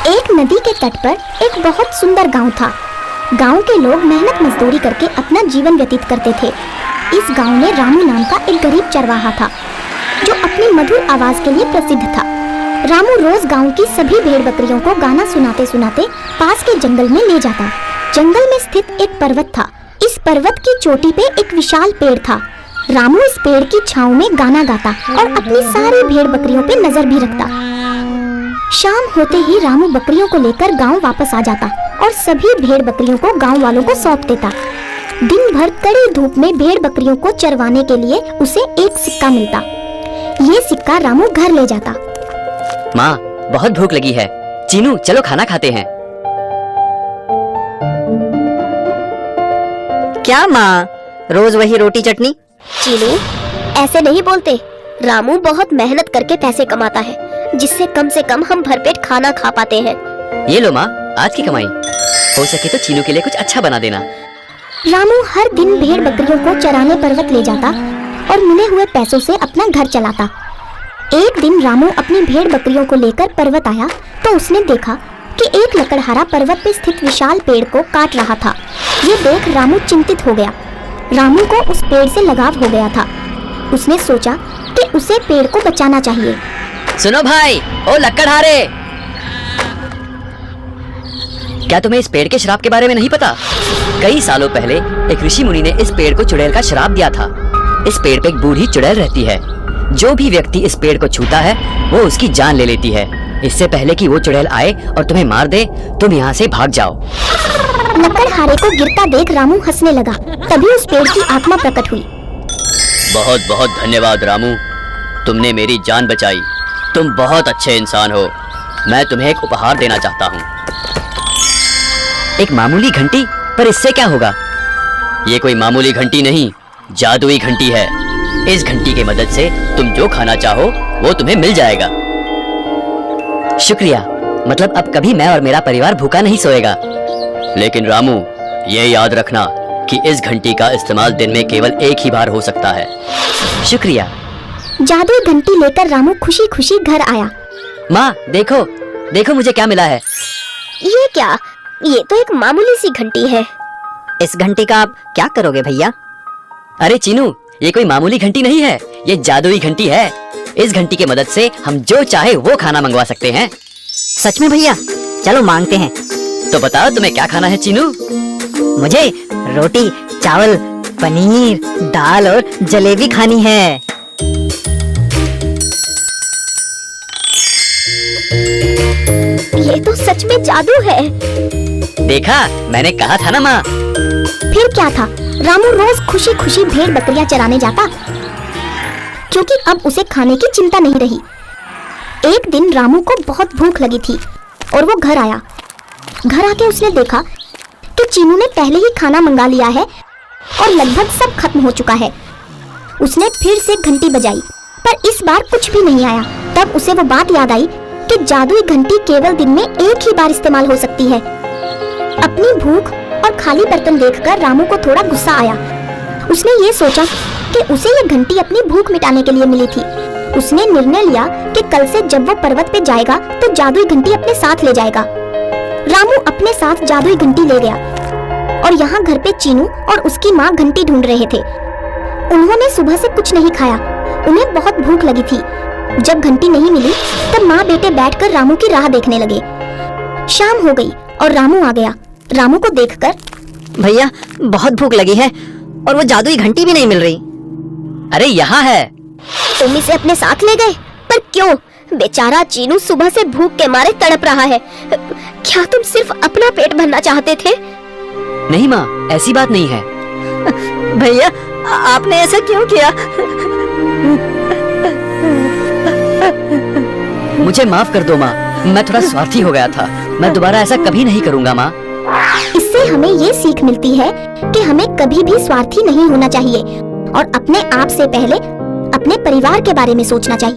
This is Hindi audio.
एक नदी के तट पर एक बहुत सुंदर गांव था। गांव के लोग मेहनत मजदूरी करके अपना जीवन व्यतीत करते थे। इस गांव में रामू नाम का एक गरीब चरवाहा था जो अपनी मधुर आवाज के लिए प्रसिद्ध था। रामू रोज गांव की सभी भेड़ बकरियों को गाना सुनाते सुनाते पास के जंगल में ले जाता। जंगल में स्थित एक पर्वत था। इस पर्वत की चोटी पे एक विशाल पेड़ था। रामू इस पेड़ की छांव में गाना गाता और अपनी सारी भेड़ बकरियों पे नजर भी रखता। शाम होते ही रामू बकरियों को लेकर गांव वापस आ जाता और सभी भेड़ बकरियों को गांव वालों को सौंप देता। दिन भर कड़ी धूप में भेड़ बकरियों को चरवाने के लिए उसे एक सिक्का मिलता। ये सिक्का रामू घर ले जाता। माँ, बहुत भूख लगी है। चीनू, चलो खाना खाते हैं। क्या माँ, रोज वही रोटी चटनी? चीनू, ऐसे नहीं बोलते। रामू बहुत मेहनत करके पैसे कमाता है जिससे कम से कम हम भरपेट खाना खा पाते हैं। ये लो माँ, आज की कमाई। हो सके तो चीनू के लिए कुछ अच्छा बना देना। रामू हर दिन भेड़ बकरियों को चराने पर्वत ले जाता और मिले हुए पैसों से अपना घर चलाता। एक दिन रामू अपनी भेड़ बकरियों को लेकर पर्वत आया तो उसने देखा कि एक लकड़हारा पर्वत पे स्थित विशाल पेड़ को काट रहा था। ये देख रामू चिंतित हो गया। रामू को उस पेड़ से लगाव हो गया था। उसने सोचा कि उसे पेड़ को बचाना चाहिए। सुनो भाई, ओ लकड़हारे, क्या तुम्हें इस पेड़ के श्राप के बारे में नहीं पता? कई सालों पहले एक ऋषि मुनि ने इस पेड़ को चुड़ैल का श्राप दिया था। इस पेड़ पे एक बूढ़ी चुड़ैल रहती है। जो भी व्यक्ति इस पेड़ को छूता है वो उसकी जान ले लेती है। इससे पहले कि वो चुड़ैल आए और तुम्हें मार दे, तुम यहाँ से भाग जाओ। लकड़हारे को गिरता देख रामू हंसने लगा। तभी उस पेड़ की आत्मा प्रकट हुई। बहुत बहुत धन्यवाद रामू, तुमने मेरी जान बचाई। तुम बहुत अच्छे इंसान हो। मैं तुम्हें एक उपहार देना चाहता हूँ। एक मामूली घंटी? पर इससे क्या होगा? ये कोई मामूली घंटी नहीं, जादुई घंटी है। इस घंटी की मदद से तुम जो खाना चाहो वो तुम्हें मिल जाएगा। शुक्रिया, मतलब अब कभी मैं और मेरा परिवार भूखा नहीं सोएगा। लेकिन रामू, ये याद रखना कि इस घंटी का इस्तेमाल दिन में केवल एक ही बार हो सकता है। शुक्रिया। जादुई घंटी लेकर रामू खुशी खुशी घर आया। माँ, देखो देखो मुझे क्या मिला है। ये क्या? ये तो एक मामूली सी घंटी है। इस घंटी का आप क्या करोगे भैया? अरे चीनू, ये कोई मामूली घंटी नहीं है, ये जादुई घंटी है। इस घंटी की मदद से हम जो चाहे वो खाना मंगवा सकते हैं। सच में भैया? चलो मांगते हैं। तो बताओ तुम्हें क्या खाना है चीनू? मुझे रोटी, चावल, पनीर, दाल और जलेबी खानी है। ये तो सच में जादू है। देखा, मैंने कहा था ना माँ। फिर क्या था? रामू रोज खुशी खुशी भेड़ बकरियां चराने जाता क्योंकि अब उसे खाने की चिंता नहीं रही। एक दिन रामू को बहुत भूख लगी थी और वो घर आया। घर आके उसने देखा कि चीनू ने पहले ही खाना मंगा लिया है और लगभग सब खत्म हो चुका है। उसने फिर से घंटी बजाई पर इस बार कुछ भी नहीं आया। तब उसे वो बात याद आई कि जादुई घंटी केवल दिन में एक ही बार इस्तेमाल हो सकती है। अपनी भूख और खाली बर्तन देखकर रामू को थोड़ा गुस्सा आया। उसने ये सोचा कि उसे ये घंटी अपनी भूख मिटाने के लिए मिली थी। उसने निर्णय लिया कि कल से जब वो पर्वत पे जाएगा तो जादुई घंटी अपने साथ ले जाएगा। रामू अपने साथ जादुई घंटी ले गया और यहाँ घर पे चीनू और उसकी माँ घंटी ढूंढ रहे थे। उन्होंने सुबह से कुछ नहीं खाया। उन्हें बहुत भूख लगी थी। जब घंटी नहीं मिली तब माँ बेटे बैठकर रामू की राह देखने लगे। शाम हो गई और रामू आ गया। रामू को देखकर, भैया बहुत भूख लगी है और वो जादुई घंटी भी नहीं मिल रही। अरे यहाँ है। तुम इसे अपने साथ ले गए? पर क्यों? बेचारा चीनू सुबह से भूख के मारे तड़प रहा है। क्या तुम सिर्फ अपना पेट भरना चाहते थे? नहीं माँ, ऐसी बात नहीं है। भैया आपने ऐसा क्यों किया? मुझे माफ कर दो माँ, मैं थोड़ा स्वार्थी हो गया था। मैं दोबारा ऐसा कभी नहीं करूँगा माँ। इससे हमें ये सीख मिलती है कि हमें कभी भी स्वार्थी नहीं होना चाहिए और अपने आप से पहले अपने परिवार के बारे में सोचना चाहिए।